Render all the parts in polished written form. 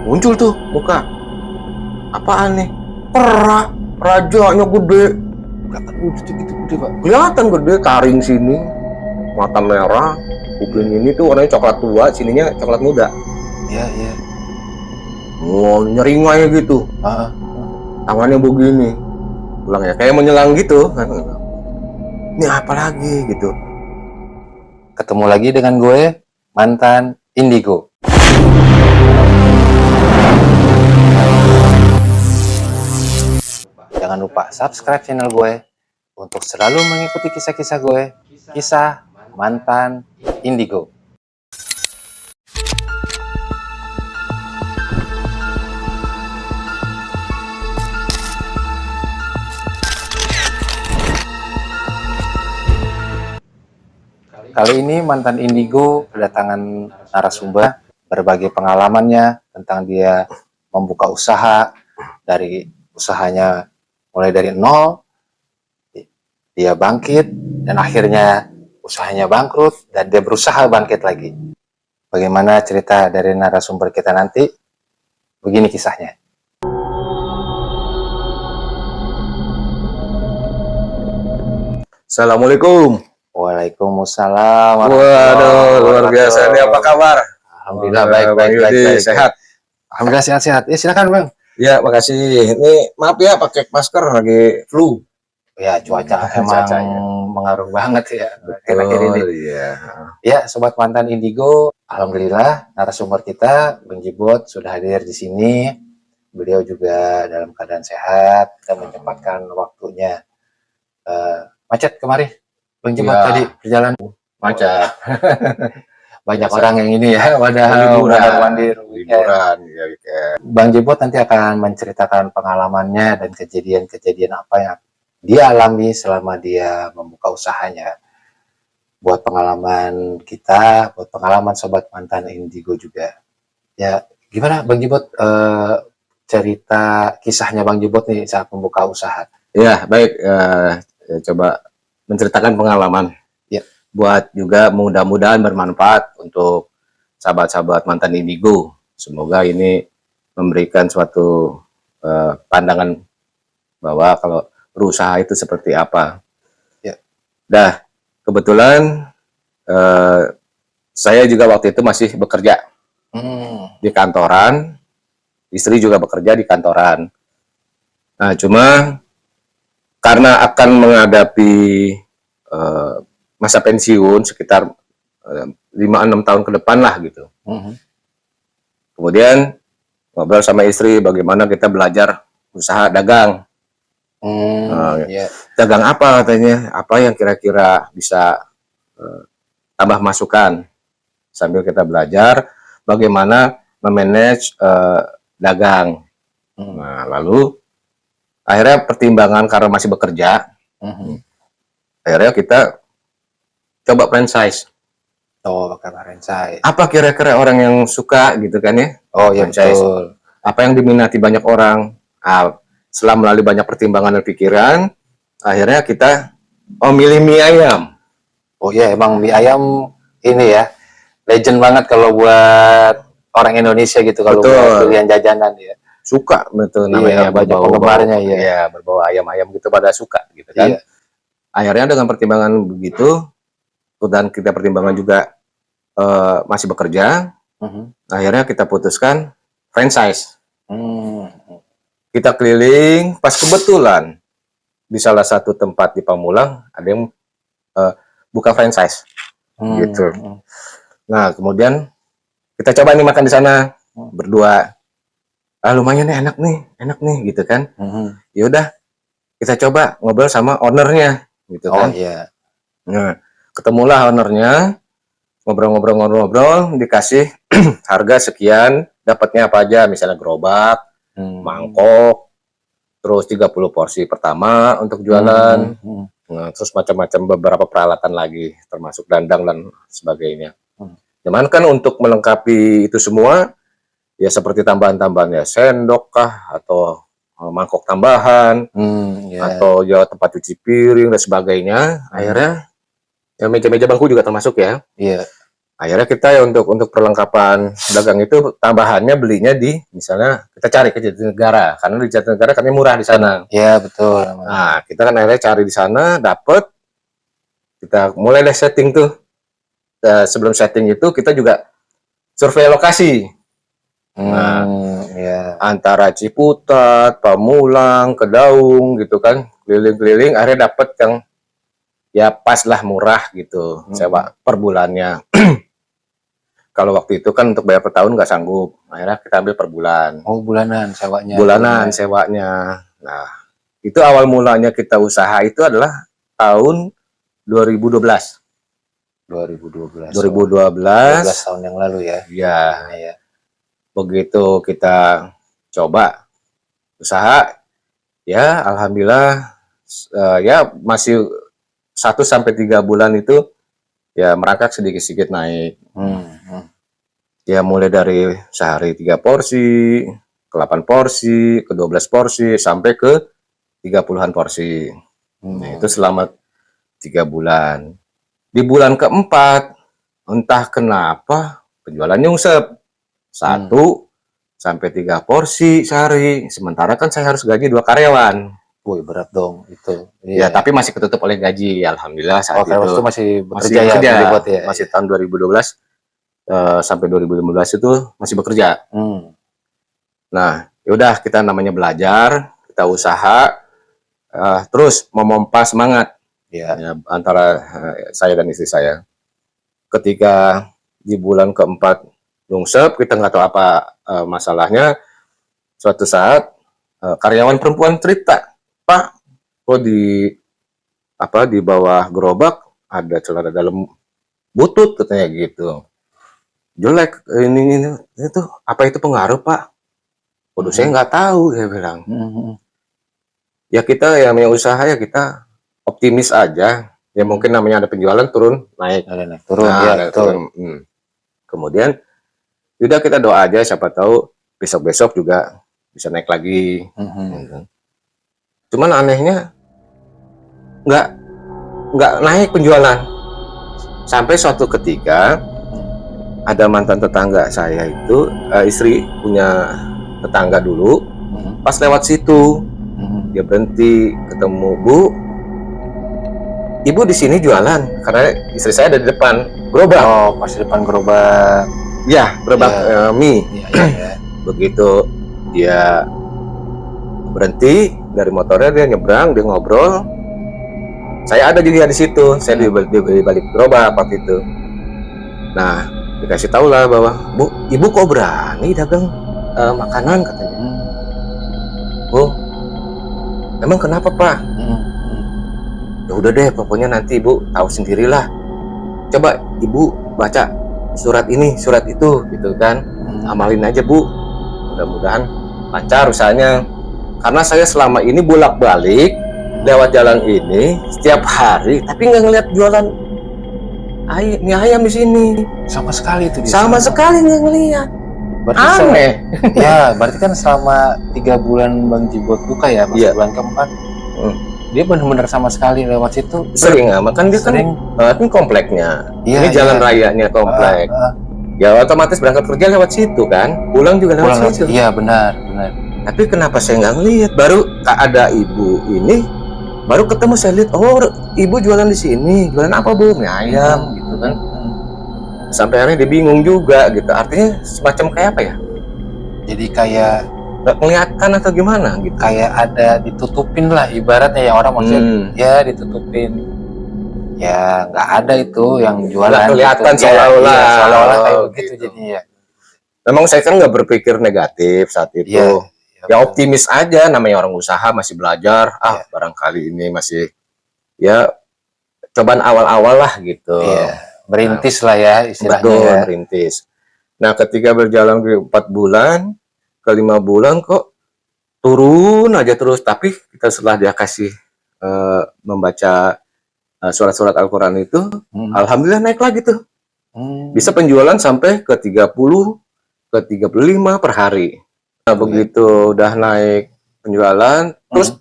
Muncul tuh muka. Apaan nih? Perak. Rajanya gede. Kelihatan gitu gede, Pak. Kelihatan gede, taring sini, mata merah, kuping ini tuh warnanya coklat tua, sininya coklat muda. Iya, iya. Oh, nyeringai gitu. Ah, Tangannya begini. Pulang ya, kayak menyelang gitu. Ini apa lagi gitu. ketemu lagi dengan gue, mantan Indigo. Jangan lupa subscribe channel gue untuk selalu mengikuti kisah-kisah gue, kisah mantan Indigo. Kali ini mantan Indigo kedatangan narasumber berbagai pengalamannya tentang dia membuka usaha, dari usahanya mulai dari nol, dia bangkit dan akhirnya usahanya bangkrut dan dia berusaha bangkit lagi. Bagaimana cerita dari narasumber kita nanti? Begini kisahnya. Assalamualaikum. Waalaikumsalam. Waduh, luar biasa. Ini apa kabar? Alhamdulillah baik. Sehat. Alhamdulillah sehat. Ya silakan Bang. Ya, makasih. Ini maaf ya pakai masker lagi flu. Ya cuaca emang Cuacanya. mengaruh banget ya. Betul, iya. Ya sobat mantan Indigo, alhamdulillah narasumber kita Bang Jibot sudah hadir di sini. Beliau juga dalam keadaan sehat dan menyempatkan waktunya. Macet kemarin Bang Jibot Ya. tadi perjalanan Macet. banyak Biasa. orang yang ini ya, liburan. Liburan, ya, weekend. Bang Jibot nanti akan menceritakan pengalamannya dan kejadian-kejadian apa yang dia alami selama dia membuka usahanya. Buat pengalaman kita, buat pengalaman sobat mantan Indigo juga. Ya, gimana Bang Jibot cerita kisahnya Bang Jibot nih saat membuka usaha? Ya, baik. Coba menceritakan pengalaman. Ya. Buat juga mudah-mudahan bermanfaat untuk sahabat-sahabat mantan Indigo. Semoga ini memberikan suatu pandangan bahwa kalau berusaha itu seperti apa. Ya. Dah, kebetulan saya juga waktu itu masih bekerja di kantoran, istri juga bekerja di kantoran. Nah, cuma karena akan menghadapi masa pensiun sekitar 5-6 tahun ke depan lah gitu. Kemudian ngobrol sama istri bagaimana kita belajar usaha dagang. Dagang apa katanya? Apa yang kira-kira bisa tambah masukan sambil kita belajar bagaimana memanage dagang. Nah, lalu akhirnya pertimbangan karena masih bekerja, akhirnya kita coba franchise. Franchise. Apa kira-kira orang yang suka gitu kan ya? Oh ya betul. Apa yang diminati banyak orang? Setelah melalui banyak pertimbangan dan pikiran, akhirnya kita milih mie ayam. Oh ya, emang mie ayam ini ya legend banget kalau buat orang Indonesia gitu, kalau buat pilihan jajanan ya. Suka betul namanya, iya, banyak penggemarnya ya. Iya, berbau ayam-ayam gitu pada suka gitu kan. Iya. Akhirnya dengan pertimbangan begitu dan kita pertimbangan juga masih bekerja, akhirnya kita putuskan franchise. Kita keliling, pas kebetulan di salah satu tempat di Pamulang ada yang buka franchise, gitu. Nah kemudian kita coba nih makan di sana berdua. Lumayan nih, enak nih, gitu kan. Ya udah, kita coba ngobrol sama ownernya, gitu kan. Nah, ketemulah ownernya, ngobrol, dikasih harga sekian, dapatnya apa aja, misalnya gerobak, mangkok, terus 30 porsi pertama untuk jualan, nah, terus macam-macam beberapa peralatan lagi, termasuk dandang dan sebagainya. Cuman kan untuk melengkapi itu semua, ya seperti tambahan-tambahan ya, sendok kah, atau mangkok tambahan, atau ya tempat cuci piring dan sebagainya. Akhirnya, ya meja-meja bangku juga termasuk ya. Akhirnya kita ya untuk perlengkapan dagang itu tambahannya belinya di misalnya kita cari ke Jatinegara karena di Jatinegara kami murah di sana. Ya betul. Nah, kita kan akhirnya cari di sana, dapet, kita mulai deh setting tuh. Sebelum setting itu kita juga survei lokasi. Nah, Ya. antara Ciputat, Pamulang, Kedaung gitu kan, keliling-keliling, akhirnya dapet yang ya pas lah murah gitu, sewa per bulannya. Kalau waktu itu kan untuk bayar per tahun nggak sanggup, akhirnya kita ambil per bulan. Oh bulanan sewanya. Bulanan sewanya. Nah, itu awal mulanya kita usaha itu adalah tahun 2012. 2012. 2012. 12 tahun yang lalu ya. Ya. Ya. Begitu kita coba usaha, ya alhamdulillah ya masih 1 sampai 3 bulan itu ya merangkak sedikit-sedikit naik. Ya mulai dari sehari 3 porsi, ke 8 porsi, ke 12 porsi, sampai ke 30-an porsi. Nah, itu selama 3 bulan. Di bulan keempat, entah kenapa penjualan nyungsep. 1 sampai 3 porsi sehari. Sementara kan saya harus gaji 2 karyawan. Wih berat dong itu. Ya, tapi masih ketutup oleh gaji, alhamdulillah saat itu. Itu masih bekerja masih bekerja, ya. masih tahun 2012 sampai 2015 itu masih bekerja. Nah, yaudah kita namanya belajar, kita usaha, terus memompa semangat ya, antara saya dan istri saya. Ketika di bulan keempat nyungsep, kita nggak tahu apa masalahnya. Suatu saat karyawan perempuan cerita, Pak, kok di bawah gerobak ada celana dalam butut katanya gitu. Jelek ini itu apa itu pengaruh Pak? Waduh saya nggak tahu dia bilang. Ya kita yang punya usaha ya kita optimis aja. Ya mungkin namanya ada penjualan turun naik. Turun ya betul. Kemudian udah kita doa aja siapa tahu besok-besok juga bisa naik lagi. Cuman anehnya nggak naik penjualan. Sampai suatu ketika ada mantan tetangga saya itu istri punya tetangga dulu, pas lewat situ dia berhenti ketemu Bu, Ibu di sini jualan karena istri saya ada di depan gerobak. Oh pas di depan gerobak. Ya gerobak mie. Begitu dia berhenti dari motornya dia nyebrang dia ngobrol. Saya ada juga di situ, saya di balik gerobak waktu itu. Nah dikasih tahu lah bahwa Bu, Ibu kok berani dagang makanan katanya. Bu, emang kenapa Pak? Ya udah deh, pokoknya nanti Ibu tahu sendirilah. Coba Ibu baca surat ini, surat itu, gitu kan. Amalin aja Bu. Mudah-mudahan lancar usahanya. Karena saya selama ini bolak-balik lewat jalan ini setiap hari, tapi nggak ngeliat jualan mie ayam di sini. Sama sekali itu. Sama sekali nggak ngeliat. Aneh. Ya, berarti kan selama 3 bulan Bang Jibot buka ya, masuk bulan keempat. Dia benar-benar sama sekali lewat situ. Sering kan dia kan kompleknya. Ini jalan rayanya komplek. Ya otomatis berangkat kerja lewat situ kan, pulang juga lewat situ. Iya benar. Tapi kenapa saya nggak ngeliat? Baru ada ibu ini, baru ketemu saya lihat, oh ibu jualan di sini, jualan apa Bu? Mie ayam gitu kan. Sampai akhirnya dia bingung juga gitu. Artinya semacam kayak apa ya? Jadi kayak nggak kelihatan atau gimana gitu. Kayak ada ditutupin lah ibaratnya ya orang maksudnya ya ditutupin. Ya nggak ada itu yang jualan. Nggak kelihatan gitu. seolah-olah. Ya, seolah-olah kayak begitu jadinya. Memang saya kan nggak berpikir negatif saat itu. Ya optimis aja, namanya orang usaha masih belajar. Barangkali ini masih ya cobaan awal-awal lah gitu. Merintis lah ya istilahnya. Betul, merintis. Nah ketika berjalan ke 4 bulan, ke 5 bulan kok turun aja terus. Tapi kita setelah dia kasih membaca surat-surat Al-Quran itu, alhamdulillah naik lagi tuh. Bisa penjualan sampai ke 30, ke 35 per hari. Nah, begitu udah naik penjualan, terus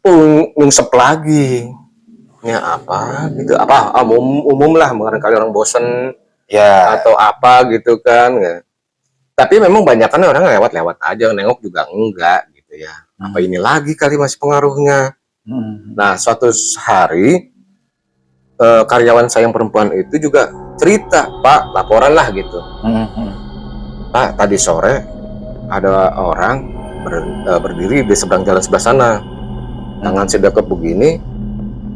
nyungsep lagi. Ya apa gitu, umum lah, barangkali orang bosen Ya. atau apa gitu kan. Ya. Tapi memang banyak kan orang lewat-lewat aja, nengok juga enggak gitu ya. Apa ini lagi kali masih pengaruhnya. Nah, suatu hari karyawan saya yang perempuan itu juga cerita, Pak, laporan lah gitu. Pak, tadi sore ada orang berdiri di seberang jalan sebelah sana, tangan sedekap begini,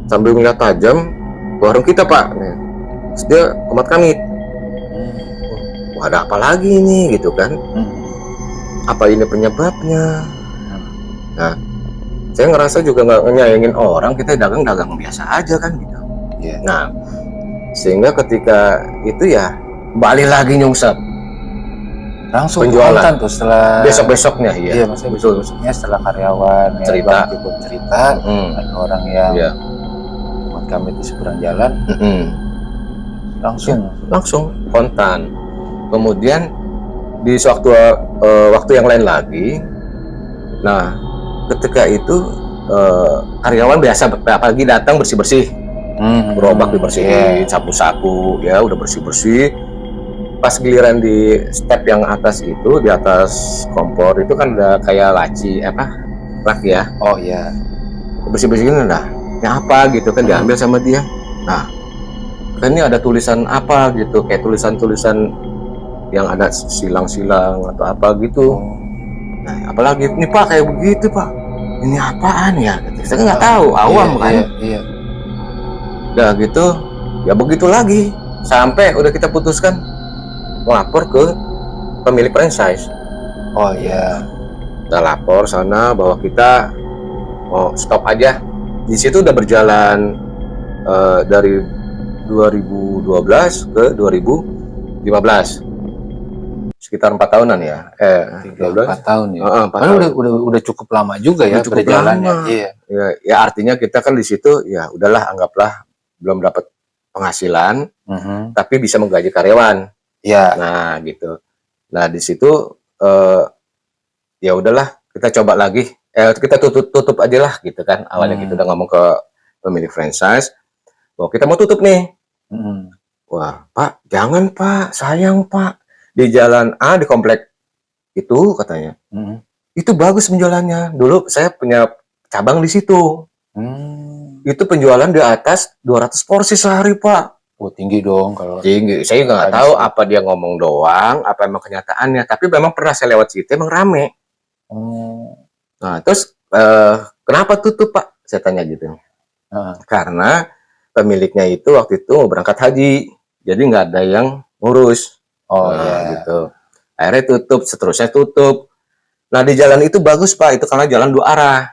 sambil ngeliat tajam ke warung kita, Pak. Nih. Terus dia komat kami, wah ada apa lagi ini gitu kan? Apa ini penyebabnya? Nah, saya ngerasa juga nggak nyayangin orang, kita dagang-dagang biasa aja kan gitu. Nah, sehingga ketika itu ya balik lagi nyungsep. Langsung penjualan kontan tuh setelah besok-besoknya ya. Iya, maksudnya besoknya setelah karyawan Cerita. yang ikut cerita, ada orang yang buat kami di seberang jalan, langsung kontan. Kemudian di waktu yang lain lagi, nah ketika itu karyawan biasa pagi datang bersih-bersih, gerobak dibersihin, sapu-sapu, ya udah bersih-bersih. Pas giliran di step yang atas itu, di atas kompor itu kan ada kayak laci rak ya. Oh iya. Bersih-bersihin, nah ini apa gitu kan, diambil sama dia. Nah kan ini ada tulisan apa gitu, kayak tulisan-tulisan yang ada silang-silang atau apa gitu. Nah apalagi ini Pak kayak begitu Pak, ini apaan ya gitu. Saya nggak tahu, awam kan. Iya. Udah gitu ya begitu lagi, sampai udah kita putuskan melapor ke pemilik franchise. Oh iya. Kita lapor sana bahwa kita mau stop aja. Di situ udah berjalan dari 2012 ke 2015, sekitar 4 tahunan ya. 4 tahun ya. 4 tahun. Udah cukup lama juga ya berjalannya. Iya. Ya artinya kita kan di situ ya udahlah, anggaplah belum dapat penghasilan, tapi bisa menggaji karyawan. Ya. Nah gitu. Nah di situ ya udahlah kita coba lagi, kita tutup aja lah gitu kan. Awalnya kita udah ngomong ke pemilik franchise bahwa kita mau tutup nih. Wah Pak, jangan Pak, sayang Pak, di jalan A di komplek itu katanya itu bagus penjualannya. Dulu saya punya cabang di situ. Itu penjualan di atas 200 porsi sehari Pak. Oh, tinggi dong kalau tinggi. Saya nggak tahu apa dia ngomong doang, apa emang kenyataannya. Tapi memang pernah saya lewat situ, emang rame. Nah, terus kenapa tutup Pak? Saya tanya gitu. Karena pemiliknya itu waktu itu mau berangkat haji, jadi nggak ada yang ngurus. Gitu. Akhirnya tutup, seterusnya tutup. Nah di jalan itu bagus Pak, itu karena jalan 2 arah.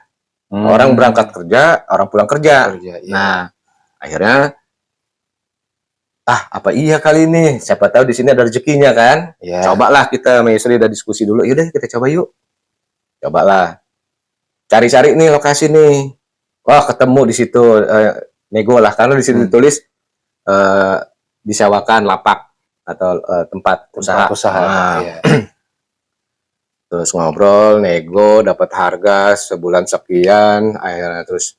Orang berangkat kerja, orang pulang kerja. Nah, akhirnya apa iya kali ini, siapa tahu di sini ada rezekinya kan. Cobalah kita sama istri udah diskusi dulu, yaudah kita coba yuk. Cobalah cari-cari nih lokasi nih. Wah ketemu di situ, nego lah karena di situ ditulis disewakan lapak atau tempat usaha. Terus ngobrol, nego, dapat harga sebulan sekian, akhirnya terus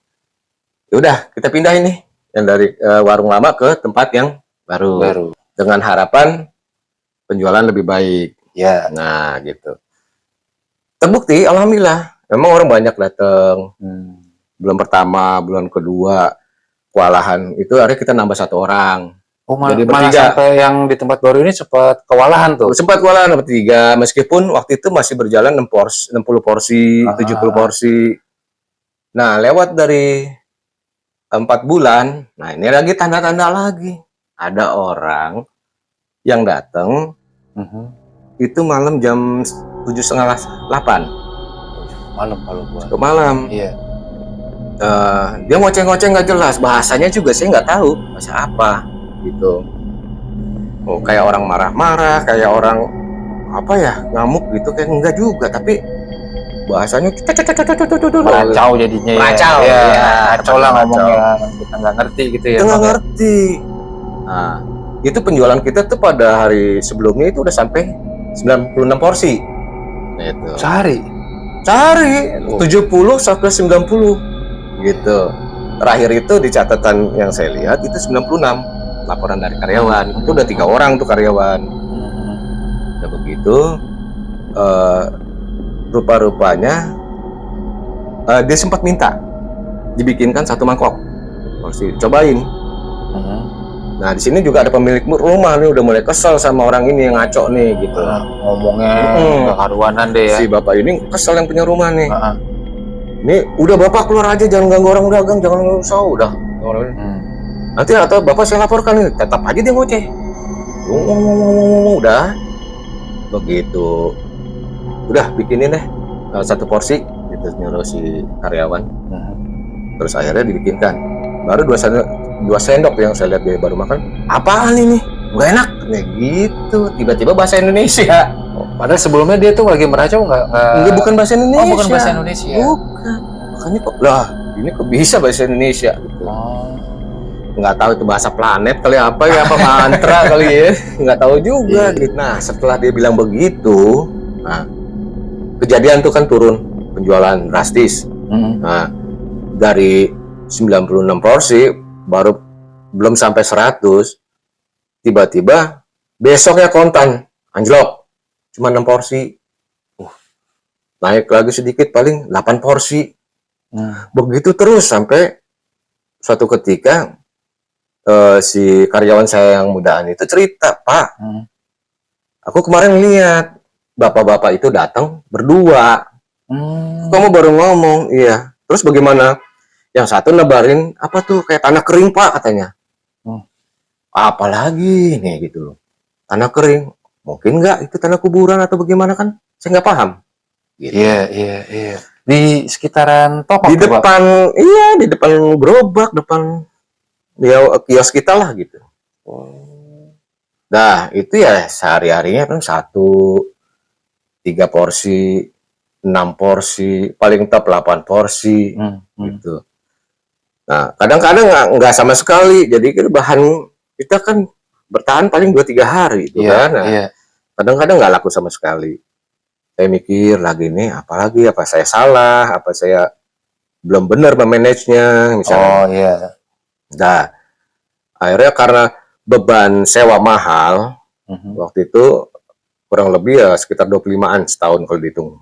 yaudah kita pindah ini yang dari warung lama ke tempat yang baru. Dengan harapan penjualan lebih baik. Nah gitu. Terbukti alhamdulillah memang orang banyak datang. Bulan pertama, bulan kedua kewalahan itu akhirnya kita nambah 1 orang. Jadi bertiga. Sampai yang di tempat baru ini sempat kewalahan tuh. Sempat kewalahan bertiga, meskipun waktu itu masih berjalan 60 porsi, 70 porsi. Nah lewat dari 4 bulan, nah ini lagi tanda-tanda lagi. Ada orang yang datang itu malam jam 7:30, 8. Malam kalau gua. Malam. Iya. Dia ngoceh-ngoceh nggak jelas, bahasanya juga saya nggak tahu bahasa apa gitu. Oh kayak orang marah-marah, kayak orang apa ya ngamuk gitu, kayak enggak juga, tapi bahasanya meracau jadinya. Meracau. Kacau lah ngomongnya, kita nggak ngerti gitu ya. Kita nggak ngerti. Nah, itu penjualan kita tuh pada hari sebelumnya itu udah sampai 96 porsi. Gitu. Sehari 70 sampai 90 gitu. Terakhir itu di catatan yang saya lihat itu 96. laporan dari karyawan. Itu udah 3 orang tuh karyawan. Udah begitu, rupa-rupanya dia sempat minta dibikinkan 1 mangkok. Mesti cobain. Nah, di sini juga ada pemilik rumah nih udah mulai kesel sama orang ini yang ngaco nih gitu. Ngomongnya nggak karuanan deh ya. Si bapak ini kesel yang punya rumah nih. Nih udah bapak keluar aja, jangan ganggu orang dagang, jangan usah udah. Nanti atau bapak saya laporkan nih, tetap aja dia ngoceh. Udah begitu, udah bikinin deh 1 porsi gitu nyuruh si karyawan. Terus akhirnya dibikinkan, baru 2 sendok yang saya lihat dia baru makan. Apaan ini? Nggak enak nih gitu. Tiba-tiba bahasa Indonesia. Padahal sebelumnya dia tuh lagi meracau Enggak, bukan bahasa Indonesia. Oh, bukan bahasa Indonesia. Bukan. Makanya kok lah, ini kok bisa bahasa Indonesia gitu. Nggak tahu itu bahasa planet kali apa ya, apa mantra kali ya. Nggak tahu juga. Nah, setelah dia bilang begitu, nah kejadian tuh kan turun penjualan drastis. Nah, dari 96 porsi baru belum sampai 100, tiba-tiba besoknya kontan anjlok cuma 6 porsi. Naik lagi sedikit paling 8 porsi. Begitu terus sampai suatu ketika si karyawan saya yang mudaan itu cerita, Pak, aku kemarin lihat bapak-bapak itu datang berdua. Kamu baru ngomong, iya. Terus bagaimana? Yang satu nebarin apa tuh kayak tanah kering, Pak, katanya. Apalagi nih gitu loh. Tanah kering. Mungkin nggak itu tanah kuburan atau bagaimana kan? Saya nggak paham. Gitu. Iya. Di sekitaran toko. Di depan, iya di depan gerobak, depan ya kios kita lah gitu. Nah itu ya sehari-harinya kan 3 porsi, 6 porsi, paling top 8 porsi gitu. Nah, kadang-kadang nggak sama sekali. Jadi kan bahan kita kan bertahan paling 2-3 hari gitu kan. Nah, kadang-kadang nggak laku sama sekali. Saya mikir lagi nih, apalagi apa saya salah, apa saya belum benar memanagenya misalnya. Nah, akhirnya karena beban sewa mahal, waktu itu kurang lebih ya sekitar 25-an setahun kalau dihitung.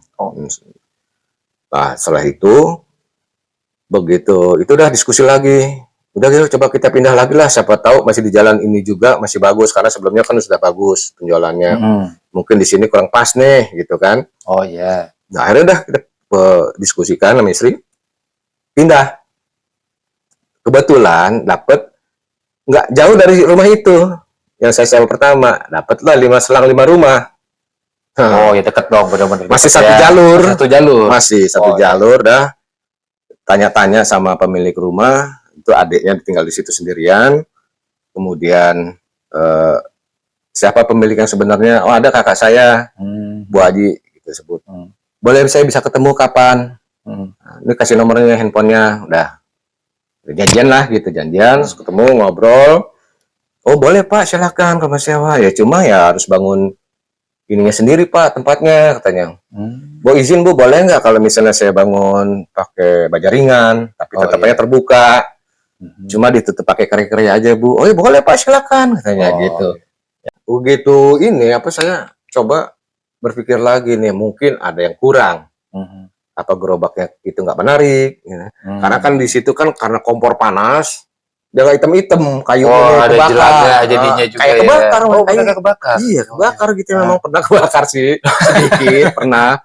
Nah, setelah itu begitu itu udah diskusi lagi, udah gitu coba kita pindah lagi lah, siapa tahu masih di jalan ini juga masih bagus karena sebelumnya kan sudah bagus penjualannya. Mungkin di sini kurang pas nih gitu kan. Nah, akhirnya udah kita diskusikan sama istri pindah. Kebetulan dapet nggak jauh dari rumah itu yang saya sewa pertama, dapatlah 5 selang 5 rumah. Oh ya deket dong, benar-benar masih satu jalur. Masih satu jalur dah. Tanya-tanya sama pemilik rumah, itu adiknya tinggal di situ sendirian. Kemudian siapa pemilik yang sebenarnya? Oh ada kakak saya, Bu Haji, gitu sebut. Boleh saya bisa ketemu kapan? Nah, ini kasih nomornya, handphonenya, udah janjian lah gitu, janjian, terus ketemu ngobrol. Oh boleh Pak, silakan kamar sewa. Ya cuma ya harus bangun ininya sendiri Pak, tempatnya katanya. Bu izin Bu, boleh nggak kalau misalnya saya bangun pakai baja ringan, tapi tetapnya terbuka. Cuma ditutup pakai keri-keri aja Bu. Oh ya boleh Pak, silakan katanya gitu. Begitu ini apa saya coba berpikir lagi nih, mungkin ada yang kurang. Apa gerobaknya itu nggak menarik? Ya. Karena kan di situ kan karena kompor panas, dia nggak hitam-hitam, kayunya kebakar. Jadinya juga kayak kebakar. Oh, kayak kebakar. Iya, kebakar gitu. Memang pernah kebakar sih, sedikit pernah.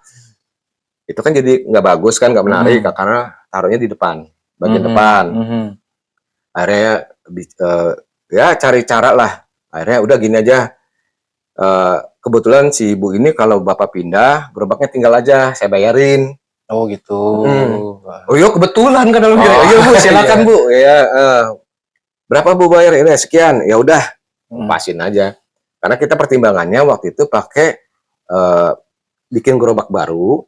Itu kan jadi nggak bagus kan, nggak menarik karena taruhnya di depan, bagian depan. Akhirnya ya cari cara lah. Akhirnya udah gini aja. Kebetulan si ibu ini kalau bapak pindah, gerobaknya tinggal aja, saya bayarin. Oh gitu. Oh iya kebetulan kan dalam iya Bu, silakan Bu. Ya berapa Bu bayar ini? Sekian. Ya udah, pasin aja. Karena kita pertimbangannya waktu itu pakai bikin gerobak baru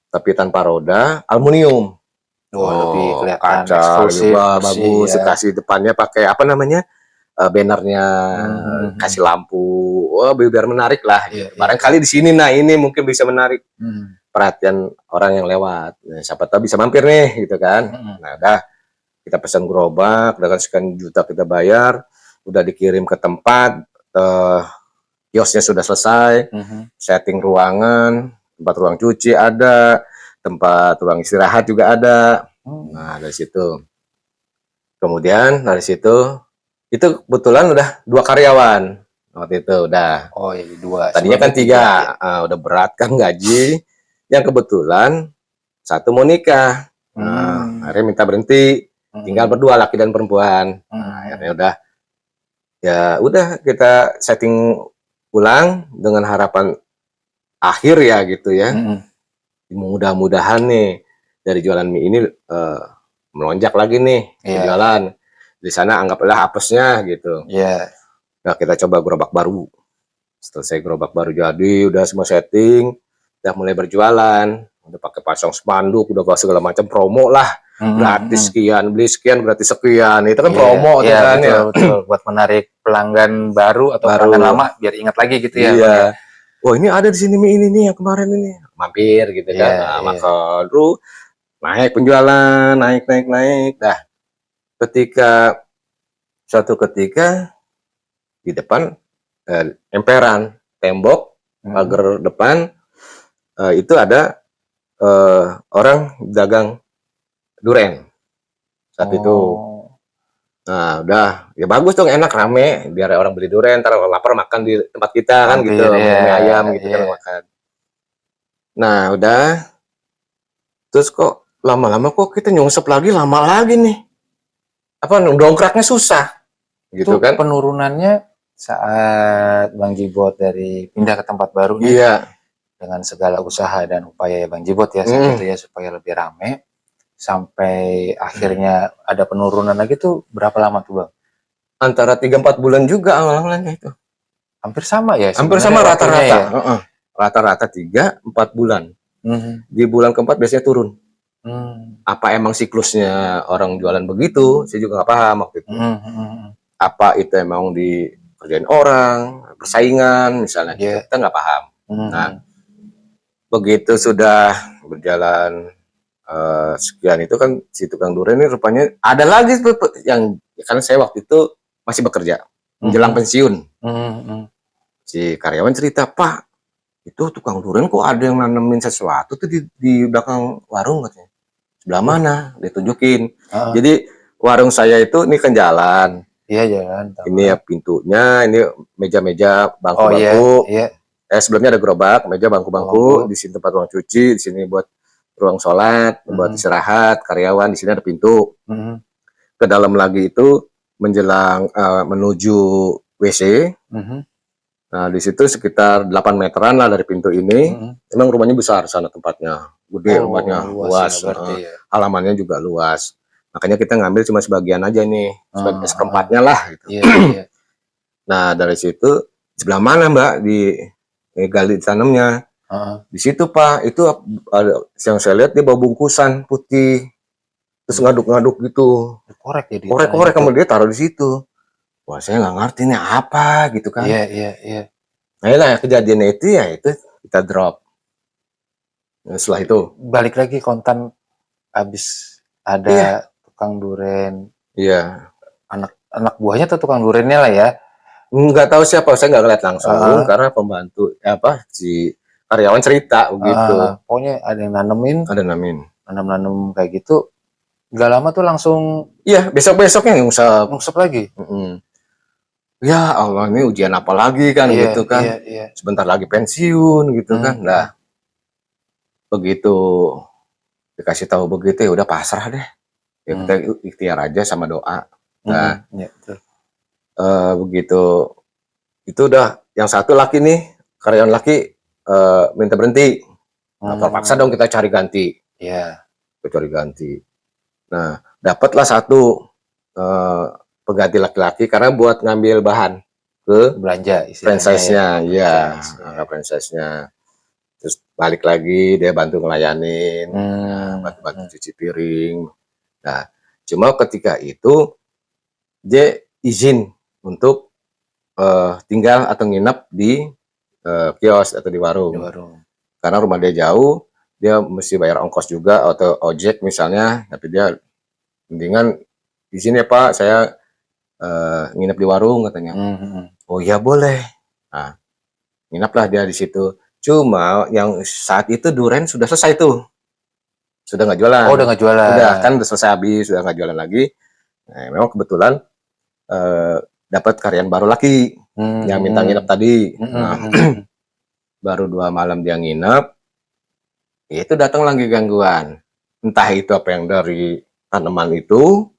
tapi tanpa roda, aluminium. Lebih kelihatan kaca juga bagus, kasih depannya pakai apa namanya? Bannernya, kasih lampu. Wah, biar menarik lah. Barangkali di sini ini mungkin bisa menarik perhatian orang yang lewat. Nah, siapa tahu bisa mampir nih gitu kan. Nah, udah kita pesan gerobak dengan sekian juta kita bayar. udah dikirim ke tempat, kiosnya sudah selesai, setting ruangan, tempat ruang cuci ada, tempat ruang istirahat juga ada. Nah, dari situ. Kemudian dari situ, itu kebetulan udah 2 karyawan waktu itu udah. Oh iya, 2. Tadinya kan Sebelumnya 3, udah berat kan gaji. Yang kebetulan 1 mau nikah. Akhirnya minta berhenti, tinggal berdua laki dan perempuan. Nah, akhirnya udah kita setting ulang dengan harapan akhir ya gitu ya. Mudah-mudahan nih dari jualan mie ini melonjak lagi nih jualan. Di sana anggaplah apesnya gitu. Nah, kita coba gerobak baru. Selesai gerobak baru jadi, udah semua setting, udah mulai berjualan, udah pakai pasang spanduk, udah segala macam promo lah. Gratis sekian, beli sekian gratis sekian. Itu kan promo tuh kan ya. Betul. Buat menarik pelanggan baru atau pelanggan lama biar ingat lagi gitu ya. Iya. Oh, ini ada di sini mie ini nih yang kemarin ini. Mampir gitu kan. Nah, makan dulu, naik penjualan, naik. Dah, suatu ketika di depan emperan tembok pagar depan itu ada orang dagang duren saat itu. Nah, udah ya bagus dong, enak rame biar orang beli duren, ntar lapar makan di tempat kita kan gitu, mie ayam gitu kan makan. Nah, udah terus kok lama-lama kok kita nyungsep lagi lama lagi nih. Apa dongkraknya susah gitu itu kan. Penurunannya saat Bang Jibot dari pindah ke tempat baru nih, dengan segala usaha dan upaya Bang Jibot ya saat itu ya supaya lebih rame, sampai akhirnya ada penurunan lagi tuh berapa lama tuh Bang? Antara 3-4 bulan juga awalnya itu. Hampir sama ya? Hampir sama rata-rata. Rata-rata 3-4 bulan. Di bulan keempat biasanya turun. Apa emang siklusnya orang jualan begitu? Saya juga nggak paham waktu itu. Apa itu emang dikerjain orang, persaingan misalnya, kita nggak paham. Nah, begitu sudah berjalan sekian itu kan si tukang durian ini rupanya ada lagi yang karena saya waktu itu masih bekerja menjelang pensiun. Si karyawan cerita, Pak, itu tukang durian kok ada yang nanemin sesuatu tuh di belakang warung katanya. Sebelah mana? Ditunjukin. Jadi warung saya itu ini kan jalan. Jalan. Ini ya pintunya, ini meja-meja, bangku-bangku. Sebelumnya ada gerobak, meja, bangku-bangku. Di sini tempat ruang cuci, di sini buat ruang sholat, buat istirahat, karyawan. Di sini ada pintu. Ke dalam lagi itu menjelang menuju WC. Nah, di situ sekitar 8 meteran lah dari pintu ini. Memang rumahnya besar sana tempatnya. Gede rumahnya, luas. Halamannya juga luas. Makanya kita ngambil cuma sebagian aja nih. Seperempatnya lah gitu. Nah, dari situ sebelah mana Mbak di gali tanamnya? Di situ Pak, itu ada yang saya lihat dia bawa bungkusan putih. Terus ngaduk-ngaduk gitu. Korek-korek sama dia taruh di situ. Wah, saya nggak ngerti ini apa gitu kan. Nah, kejadiannya itu ya itu kita drop. Nah, setelah itu balik lagi kontan habis ada tukang duren. Anak buahnya tuh tukang durennya lah ya. Nggak tahu siapa, saya nggak ngeliat langsung karena pembantu si karyawan cerita begitu. Pokoknya ada yang nanemin. Nanam kayak gitu. Gak lama tuh langsung. Iya, besok-besoknya ngusap lagi. Ya Allah, ini ujian apa lagi kan gitu kan. Sebentar lagi pensiun gitu kan. Nah, begitu dikasih tahu begitu ya udah pasrah deh. Ya kita ikhtiar aja sama doa. Nah, begitu itu udah yang satu laki nih, karyawan laki minta berhenti. Nah, terpaksa dong kita cari ganti. Kita cari ganti. Nah, dapatlah satu pengganti laki-laki karena buat ngambil bahan ke belanja franchise-nya, franchise-nya. Terus balik lagi dia bantu ngelayanin, bantu cuci piring. Nah, cuma ketika itu dia izin untuk tinggal atau nginep di kios atau di warung. Karena rumah dia jauh, dia mesti bayar ongkos juga atau ojek misalnya, tapi dia mendingan di sini ya Pak, saya nginep di warung katanya. Oh iya boleh. Nah, nginaplah dia di situ. Cuma yang saat itu duren sudah selesai tuh, sudah nggak jualan. Oh, udah nggak jualan. Udah kan udah selesai habis, sudah nggak jualan lagi. Nah, memang kebetulan dapat karyawan baru lagi yang minta nginep tadi. Nah, baru 2 malam dia nginep, itu datang lagi gangguan. Entah itu apa yang dari tanaman itu,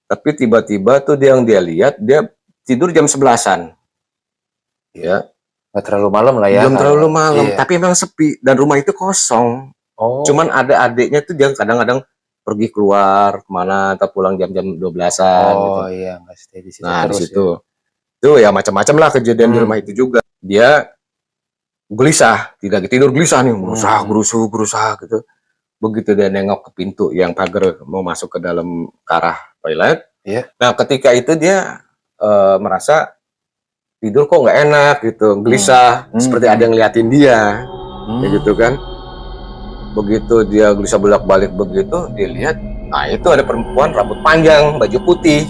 tapi tiba-tiba tuh dia lihat dia tidur jam 11-an. Ya, nggak terlalu malam lah ya. belum terlalu malam, tapi memang sepi dan rumah itu kosong. Cuman ada adiknya tuh dia kadang-kadang pergi keluar kemana atau pulang jam-jam 12-an gitu. Iya, nggak stay di situ. Nah, terus di situ. Tuh ya macam-macam lah kejadian di rumah itu juga. Dia gelisah, tidak tidur gelisah nih, berusaha gitu. Begitu dia nengok ke pintu yang pagar mau masuk ke dalam ke arah toilet. Nah, ketika itu dia merasa tidur kok nggak enak gitu, gelisah, seperti ada yang ngeliatin dia, kayak gitu kan. Begitu dia gelisah bolak-balik begitu, dia lihat, nah itu ada perempuan rambut panjang, baju putih.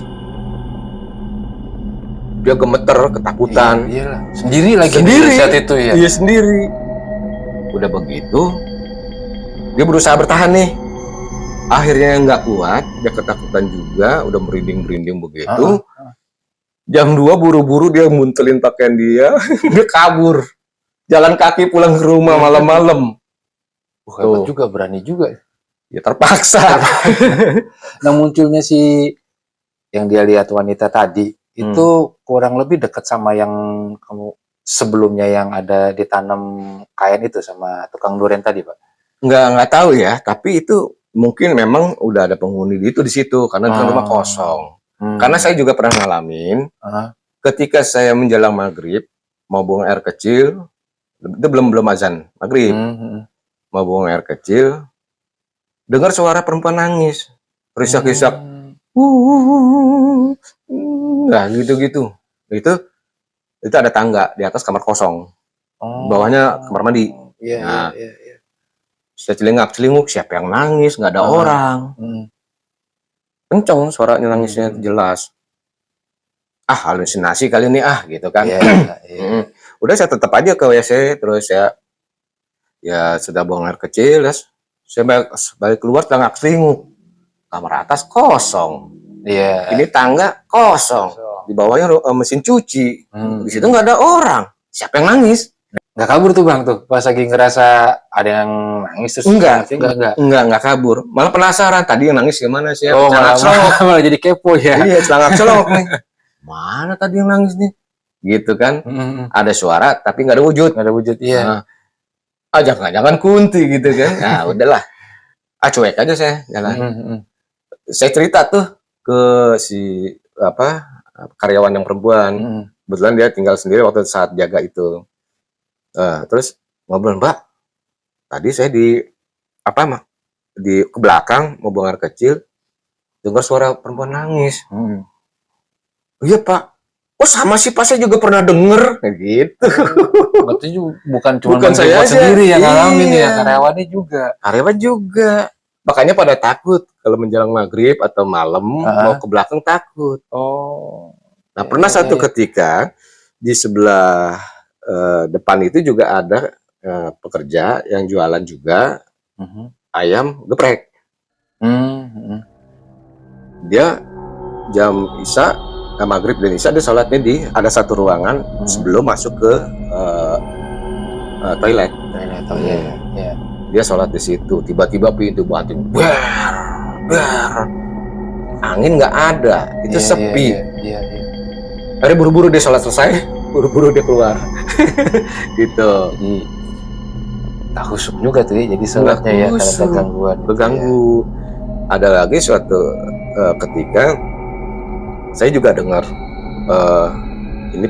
Dia gemeter, ketakutan. Iyalah. Sendiri lagi saat itu ya? Iya sendiri. Udah begitu, dia berusaha bertahan nih. Akhirnya nggak kuat, dia ketakutan juga, udah merinding-merinding begitu. Jam 2 buru-buru dia muntelin pakaian dia, dia kabur. Jalan kaki pulang ke rumah malam-malam. Hebat juga, berani juga. Ya terpaksa. Nah, munculnya si yang dia lihat wanita tadi, itu kurang lebih dekat sama yang kamu sebelumnya yang ada ditanam kain itu sama tukang duren tadi, Pak? Nggak tahu ya, tapi itu mungkin memang udah ada penghuni di situ, karena itu rumah kosong. Karena saya juga pernah ngalamin, ketika saya menjelang maghrib, mau buang air kecil, itu belum azan maghrib, mau buang air kecil, dengar suara perempuan nangis, risak-risak, nah gitu-gitu. Itu ada tangga di atas kamar kosong, bawahnya kamar mandi. Nah, saya celingak-celinguk, siapa yang nangis, nggak ada orang. Kenceng suaranya, nangisnya jelas. Halusinasi kali ini gitu kan. Udah saya tetap aja ke WC, terus ya sudah buang air kecil, saya balik keluar, tengah celinguk, kamar atas kosong, ini tangga kosong, di bawahnya mesin cuci, di situ nggak ada orang, siapa yang nangis? Nggak kabur tuh Bang tuh, pas lagi ngerasa ada yang nangis terus? Enggak kabur, malah penasaran tadi yang nangis gimana sih? Malah jadi kepo ya. Iya, celangak-celok nih. Mana tadi yang nangis nih? Gitu kan? Ada suara tapi nggak ada wujud. Iya. Jangan kunti gitu kan? Nah, udahlah. Cuek aja saya jalan. Saya cerita tuh ke si karyawan yang perempuan. Kebetulan dia tinggal sendiri waktu saat jaga itu. Terus ngobrol, Mbak, tadi saya di ke belakang mau buang air kecil, dengar suara perempuan nangis. Iya Pak. Oh sama sih Pak, saya juga pernah denger kayak gitu. Berarti bukan cuma saya sendiri yang ngalamin ya, karyawannya juga. Karyawan juga. Makanya pada takut kalau menjelang maghrib atau malam mau ke belakang takut. Nah pernah satu ketika di sebelah depan itu juga ada pekerja yang jualan juga ayam geprek. Dia jam Isya, maghrib dan Isya, dia sholatnya ada satu ruangan sebelum masuk ke toilet. Dia sholat di situ, tiba-tiba pintu banting, angin nggak ada, itu sepi. Akhirnya buru-buru dia sholat selesai, buru-buru dia keluar. Gitu. Tak khusuk juga tuh ya, jadi sholatnya ya karena ada gangguan. Keganggu. Ada lagi suatu ketika saya juga dengar ini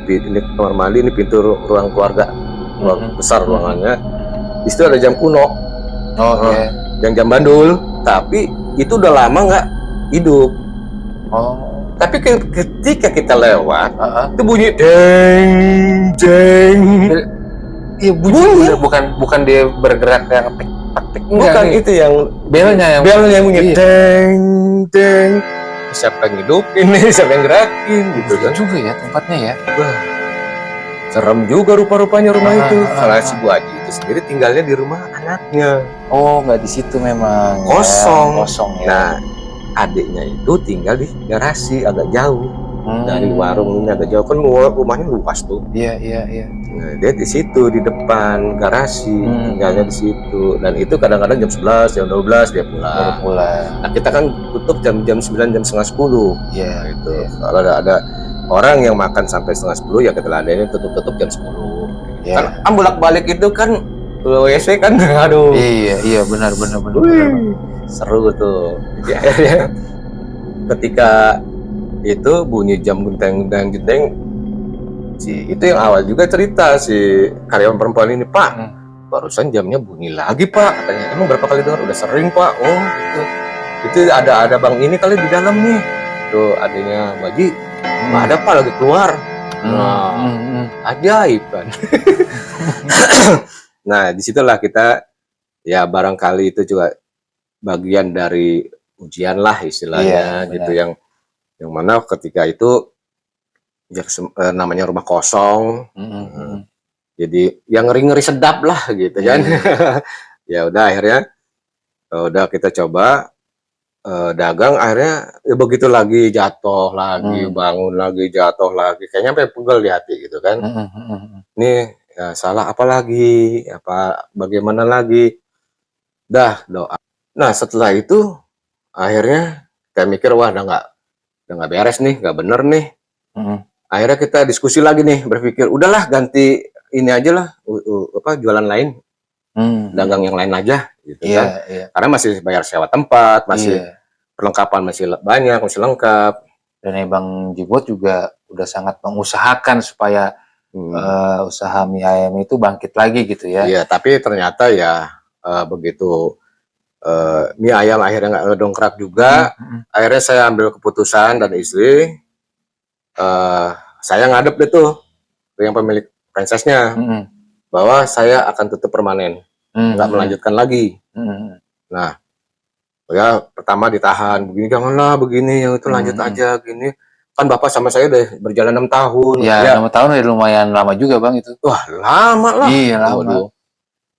kamar mandi, ini pintu ruang keluarga, ruang besar ruangannya. Di situ ada jam kuno, yang jam bandul, tapi itu udah lama nggak hidup. Tapi ketika kita lewat, itu bunyi deng deng. Iya bunyi. Bukan dia bergerak yang tek. Bukan, itu yang belnya yang bunyi deng deng. siapa yang hidupin nih, siapa yang gerakin gitu kan. juga ya tempatnya ya. Wah, serem juga rupa-rupanya rumah itu. Kalau si Bu Haji itu sendiri tinggalnya di rumah anaknya. Oh, nggak di situ memang. Kosong. Ya, kosong ya. Nah, adiknya itu tinggal di garasi agak jauh dari warung ini, agak jauh kan, rumahnya luas tuh. Iya, iya, iya. Nah, dia di situ di depan garasi, tinggalnya di situ. Dan itu kadang-kadang jam 11, jam 12 dia Baru pulang. pulang. Nah, kita kan tutup jam 9, jam setengah 10. Iya, Nah, itu. iya. Kalau ada orang yang makan sampai setengah 10, ya kita ladenin tutup jam 10. Iya. Kan bolak-balik itu kan WC kan, aduh. Iya, iya, benar. Seru tuh. Jadi akhirnya ketika itu bunyi jam genteng, itu yang awal juga cerita si karyawan perempuan ini, Pak, barusan jamnya bunyi lagi, Pak, katanya. Emang berapa kali dengar? Udah sering, Pak. Oh gitu. Itu ada bang ini kali di dalam nih, tuh adanya Baji. Ada Pak lagi keluar. Ajaib kan. Nah, disitulah kita ya barangkali itu juga bagian dari ujian lah istilahnya, gitu, yang mana ketika itu ya, namanya rumah kosong, jadi yang ngeri-ngeri sedap lah gitu kan. Ya udah akhirnya udah kita coba dagang, akhirnya ya begitu lagi jatuh lagi, bangun lagi, jatuh lagi, kayaknya sampai pegel di hati gitu kan. Nih ya, salah apa lagi, bagaimana lagi, dah doa. Nah setelah itu akhirnya kita mikir, wah udah nggak beres nih, nggak bener nih. Akhirnya kita diskusi lagi nih, berpikir udahlah ganti ini aja lah, jualan lain, dagang yang lain aja gitu kan. Karena masih bayar sewa tempat, masih perlengkapan masih banyak, masih lengkap. Dan Bang Jibot juga udah sangat mengusahakan supaya usaha mie ayam itu bangkit lagi gitu ya. Iya, tapi ternyata ya begitu mie ayam akhirnya nggak ngedongkrak juga. Akhirnya saya ambil keputusan dan istri, saya ngadep deh tuh yang pemilik franchise-nya, bahwa saya akan tutup permanen, nggak melanjutkan lagi. Nah, ya pertama ditahan, begini janganlah begini, yang itu lanjut aja gini. Kan Bapak sama saya udah berjalan 6 tahun. Ya, 6 tahun ya lumayan lama juga Bang itu. Wah, lama lah. Iya, lama. Waduh.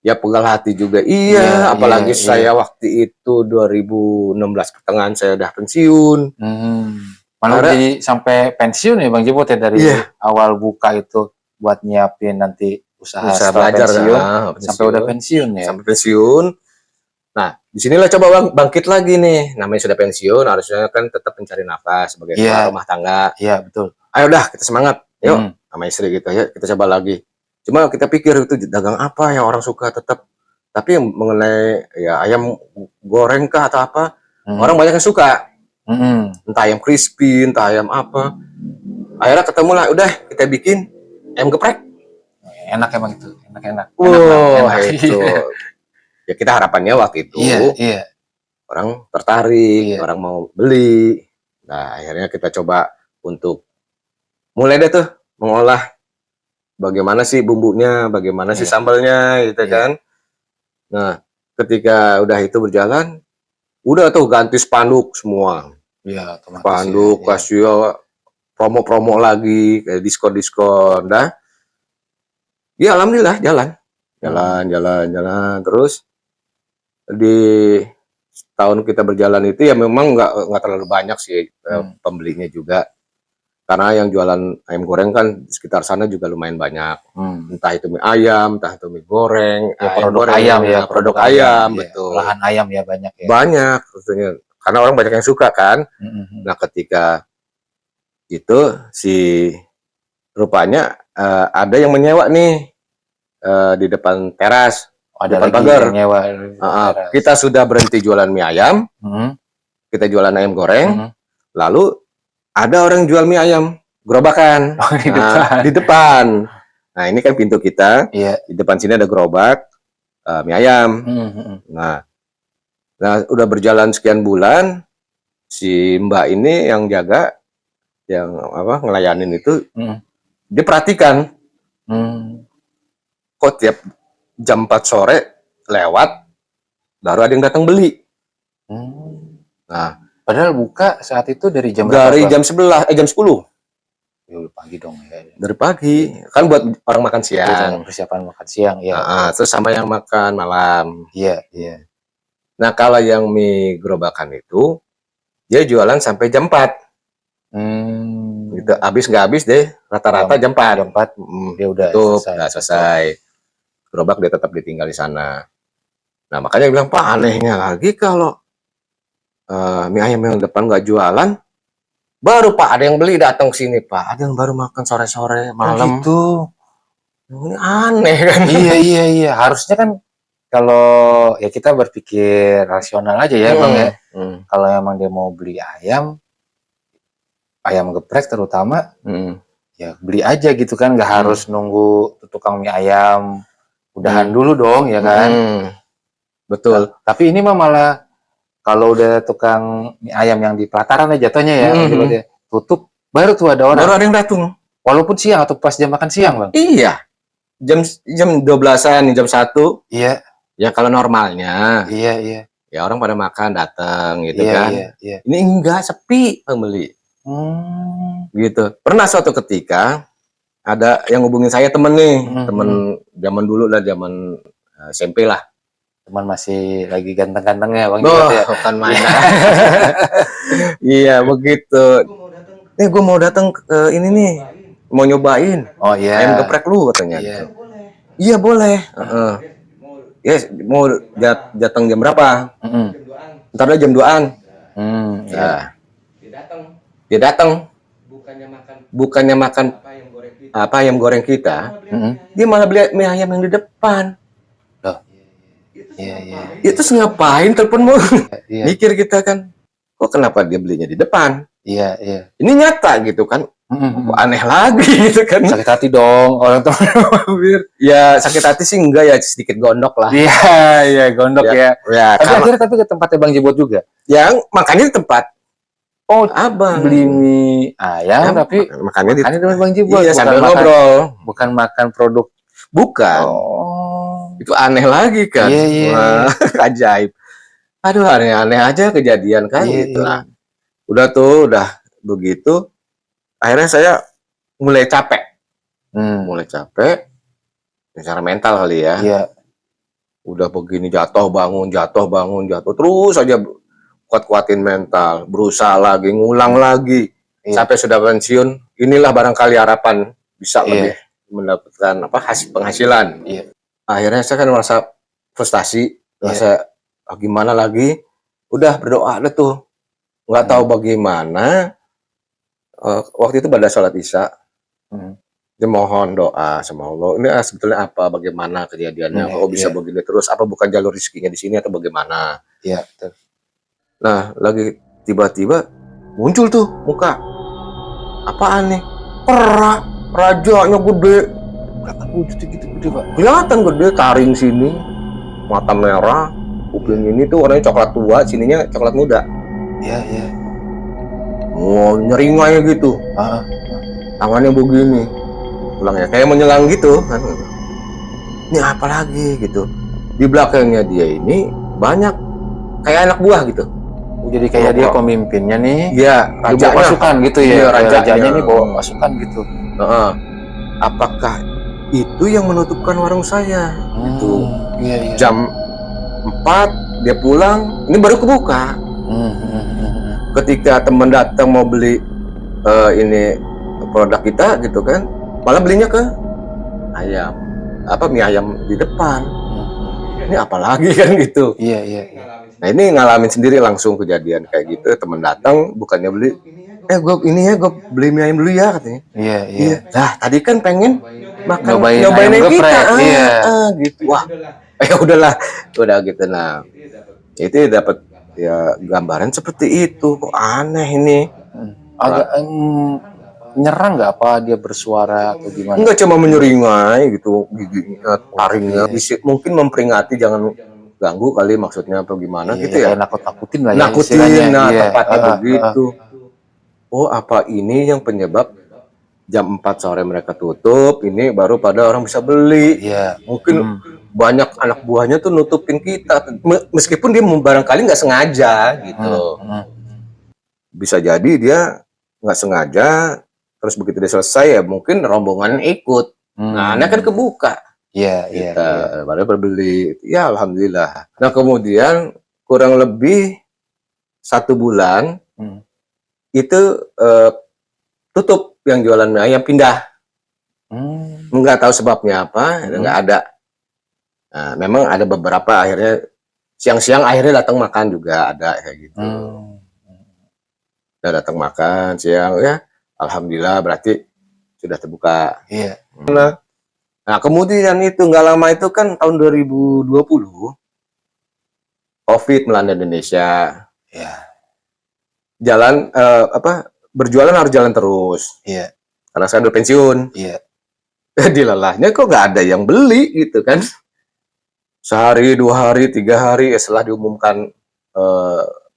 Ya pegal hati juga. Apalagi saya waktu itu 2016 pertengahan saya udah pensiun. Malah jadi sampai pensiun ya Bang Jibot ya, dari awal buka itu buat nyiapin nanti usaha belajar pensiun, sampai udah pensiun ya. Sampai pensiun. Nah, disinilah coba Bang bangkit lagi nih. Namanya sudah pensiun, harusnya kan tetap mencari nafas sebagai kepala rumah tangga. Iya, betul. Ayo dah kita semangat. Yuk, sama istri gitu ya, kita coba lagi. Cuma kita pikir itu dagang apa yang orang suka tetap. Tapi yang mengenai ya ayam goreng kah atau apa, orang banyak yang suka. Entah ayam crispy, entah ayam apa. Akhirnya ketemu lah, udah kita bikin ayam geprek. Enak emang itu, enak. Wah, itu. Ya kita harapannya waktu itu orang tertarik, orang mau beli. Nah akhirnya kita coba untuk mulai deh tuh mengolah bagaimana sih bumbunya, bagaimana sih sambalnya gitu kan. Nah ketika udah itu berjalan, udah tuh ganti spanduk semua. Iya, spanduk, kasih promo-promo lagi, kayak diskon-diskon. Dah. Ya alhamdulillah jalan terus. Di tahun kita berjalan itu ya memang nggak terlalu banyak sih pembelinya juga, karena yang jualan ayam goreng kan di sekitar sana juga lumayan banyak. Entah itu mie ayam, entah itu mie goreng, produk ayam, betul. Olahan ayam ya banyak ya. Banyak tentunya, karena orang banyak yang suka kan. Nah ketika itu rupanya ada yang menyewa nih di depan teras. Ada lagi yang nyewa. Kita sudah berhenti jualan mie ayam, kita jualan ayam goreng, lalu ada orang jual mie ayam gerobakan di depan. Nah ini kan pintu kita, di depan sini ada gerobak mie ayam. Nah udah berjalan sekian bulan, si Mbak ini yang jaga, yang ngelayanin itu, dia perhatikan, kok tiap jam 4 sore lewat baru ada yang datang beli. Nah Padahal buka saat itu dari jam Dari berapa? jam 11, jam 10. Ya, udah pagi dong ya. Dari pagi. Kan buat orang makan Iya, siang. persiapan makan siang ya. Terus sama yang makan malam. Iya, iya. Nah, kalau yang mie gerobakan itu, dia jualan sampai jam 4. Gitu. Habis nggak habis deh, rata-rata jam 4. Jam 4 dia udah tutup, selesai. udah selesai. Gerobak dia tetap ditinggal di sana. Nah, makanya bilang, Pak, anehnya lagi kalau mie ayam yang depan nggak jualan, baru Pak ada yang beli datang ke sini, Pak. Ada yang baru makan sore-sore, malam. Gitu. Ini aneh kan? Iya. Harusnya kan kalau ya kita berpikir rasional aja ya, Bang ya. Kalau emang dia mau beli ayam geprek terutama, ya beli aja gitu kan, nggak harus nunggu tukang mie ayam udahan dulu dong, ya kan? Betul. Nah, tapi ini mah malah kalau udah tukang mie ayam yang di pelataran aja jatuhnya ya, dia tutup, baru tuh ada orang. Baru ada yang datang. Walaupun siang atau pas jam makan siang, Bang. Iya. Jam 12-an, jam 1. Iya. Ya kalau normalnya. Iya. Ya orang pada makan datang gitu kan. Iya. Ini enggak, sepi pembeli. Gitu. Pernah suatu ketika ada yang hubungin saya temen nih, temen zaman dulu lah, zaman SMP lah. Teman masih lagi ganteng-gantengnya, Bang. Bukan main. Iya begitu. Gue mau datang ke ini nih, mau nyobain. Oh iya. Ayam geprek lu katanya. Iya. Iya boleh. Ya mau datang jam berapa? Ntar lah jam 2-an. Iya. Dia datang. Bukannya makan apa ayam goreng kita, dia malah beli mie ayam yang di depan. Loh. Iya. Itu ngapain telepon mau? Iya. Mikir kita kan, kok kenapa dia belinya di depan? Iya. Ini nyata gitu kan. Kok aneh lagi gitu kan. Sakit hati dong orang tua. Ya sakit hati sih enggak ya, sedikit gondok lah. Iya, gondok ya. Tapi akhirnya ke tempatnya Bang Jibot juga. Yang makanya di tempat. Oh, abang beli mie ayam tapi makannya di tempat Bang Jibot. Iya, sambil ngobrol. Bukan makan produk. Bukan. Itu aneh lagi kan. Iya. Ajaib. Aduh, aneh-aneh aja kejadian kan gitu. Nah, udah begitu. Akhirnya saya mulai capek. Mulai capek. Secara mental kali ya. Iya. Udah begini jatuh bangun. Terus aja kuat-kuatin mental. Berusaha lagi, ngulang lagi. Sampai sudah pensiun. Inilah barangkali harapan bisa lebih mendapatkan penghasilan. Iya. Akhirnya saya kan merasa frustasi. Merasa gimana lagi. Udah berdoa deh tuh. Nggak tahu bagaimana. Waktu itu pada sholat Isya. Dia mohon doa sama Allah. Ini sebetulnya apa, bagaimana kejadiannya? Kok bisa begini terus? Apa bukan jalur rezekinya di sini atau bagaimana? Iya, betul. Nah, lagi tiba-tiba muncul tuh muka. Apaan nih? Perak, rajanya gede. Kelihatan wujud gitu gede, Pak. Kelihatan gede, taring sini, mata merah, kuping ini tuh warnanya coklat tua, sininya coklat muda. Iya. Oh, nyeringai gitu. Tangannya begini. Pulangnya kayak menyelang gitu kan. Ini apa lagi gitu. Di belakangnya dia ini banyak kayak anak buah gitu. Jadi kayak dia pemimpinnya nih. Iya, raja pasukan gitu ya. Rajanya nih bawa pasukan gitu. Apakah itu yang menutupkan warung saya? Itu. Iya. Jam 4 dia pulang, ini baru kebuka. Ketika teman datang mau beli ini produk kita gitu kan, malah belinya ke ayam. Mie ayam di depan. Ini apalagi kan gitu. Iya. Nah ini ngalamin sendiri langsung kejadian kayak gitu. Temen datang bukannya beli, gue beli mie ayam dulu ya katanya. Iya. Nah tadi kan pengen makan nyobain ayam kita. Gitu. Wah, udahlah, udah gitu. Nah itu dapat ya gambaran seperti itu. Kok aneh ini. Agak nyerang nggak apa dia bersuara atau gimana? Enggak, cuma menyeringai gitu, giginya, taringnya. Mungkin memperingati jangan ganggu kali maksudnya atau gimana gitu ya. Nakut-nakutin lah ya. Nakutin, tepatnya begitu. Oh, apa ini yang penyebab jam 4 sore mereka tutup, ini baru pada orang bisa beli. Iya. Mungkin banyak anak buahnya tuh nutupin kita, meskipun dia barangkali nggak sengaja gitu. bisa jadi dia nggak sengaja, terus begitu dia selesai ya mungkin rombongan ikut. Nah, kan kebuka. Iya, Kita baru berbeli, ya alhamdulillah. Nah kemudian kurang lebih 1 bulan itu tutup yang jualan mie ayam, pindah. Nggak tahu sebabnya apa, nggak ada. Nah, memang ada beberapa akhirnya siang-siang akhirnya datang makan juga ada kayak gitu. Udah datang makan siang ya, alhamdulillah berarti sudah terbuka. Iya. Nah kemudian itu nggak lama itu kan tahun 2020 COVID melanda Indonesia. Iya. Jalan berjualan harus jalan terus. Iya. Karena saya udah pensiun. Iya. Dilelahnya kok nggak ada yang beli gitu kan. Sehari, 2 hari, 3 hari setelah diumumkan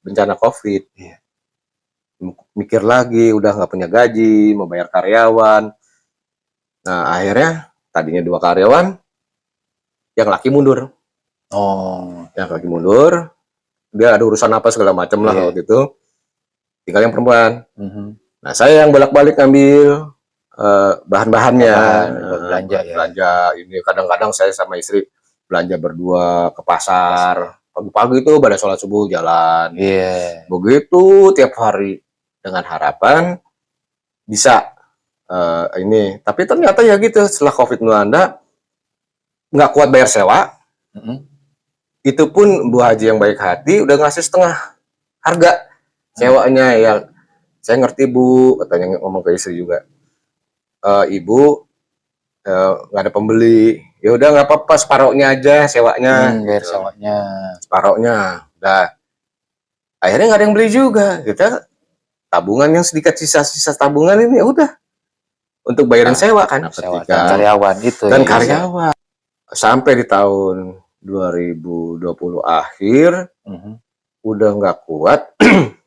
bencana COVID. Iya. Mikir lagi, udah nggak punya gaji, mau bayar karyawan. Nah akhirnya tadinya 2 karyawan, yang laki mundur. Yang laki mundur, dia ada urusan apa segala macam lah waktu itu. Tinggal yang perempuan. Nah saya yang bolak-balik ngambil bahan-bahannya, belanja ini. Kadang-kadang saya sama istri belanja berdua ke pasar. Pagi-pagi itu pada sholat subuh jalan. Begitu tiap hari dengan harapan bisa ini. Tapi ternyata ya gitu, setelah COVID melanda nggak kuat bayar sewa. Itu pun Bu Haji yang baik hati udah ngasih setengah harga sewanya ya. Saya ngerti Bu, katanya ngomong ke istri juga. Ibu nggak ada pembeli, ya udah nggak apa-apa, separohnya aja sewanya. Bayar sewanya. Separohnya. Udah. Akhirnya nggak ada yang beli juga. Kita tabungan yang sedikit sisa-sisa tabungan ini ya udah untuk bayarin sewa kan. Sewa dan karyawan itu. Dan karyawan. Sampai di tahun 2020 akhir udah nggak kuat,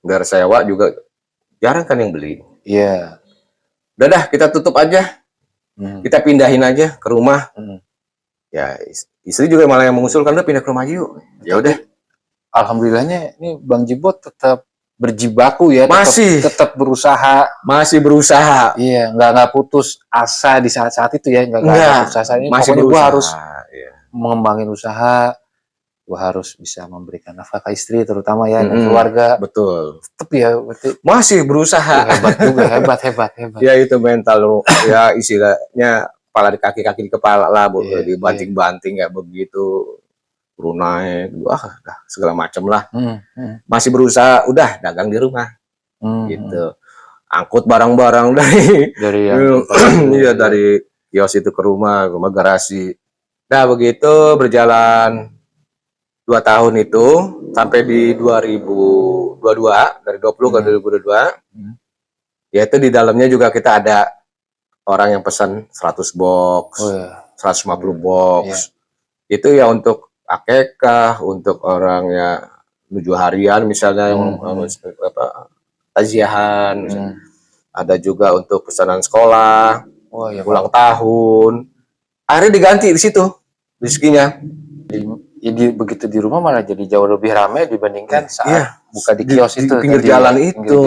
bayar sewa juga jarang kan yang beli. Iya. Udah dah kita tutup aja, kita pindahin aja ke rumah. Ya istri juga malah yang mengusulkan udah pindah ke rumah yuk. Ya udah. Alhamdulillahnya ini Bang Jibot tetap berjibaku ya, tetap berusaha. Masih berusaha. Iya, nggak putus asa di saat-saat itu ya, nggak putus asa. Ini masih pokoknya berusaha. Gua harus mengembangin usaha, gua harus bisa memberikan nafkah ke istri terutama ya, dan keluarga. Betul. Tetap ya, berarti masih berusaha. Hebat juga, hebat. Ya itu mental ya, istilahnya kepala di kaki di kepala lah, dibanting-banting kayak begitu. Turun naik, segala macam lah. Masih berusaha, udah dagang di rumah. Gitu. Angkut barang-barang dari kios itu ke rumah garasi. Nah begitu berjalan 2 tahun itu sampai di 2022, dari 20 ke 2022. Yaitu di dalamnya juga kita ada orang yang pesan 100 box, 150 box. Itu ya untuk akekah, untuk orang ya 7 harian misalnya, yang taziahan. Ada juga untuk pesanan sekolah, ulang tahun. Akhirnya diganti di situ rezekinya. Jadi begitu di rumah malah jadi jauh lebih ramai dibandingkan saat buka di kios itu, di pinggir jalan itu.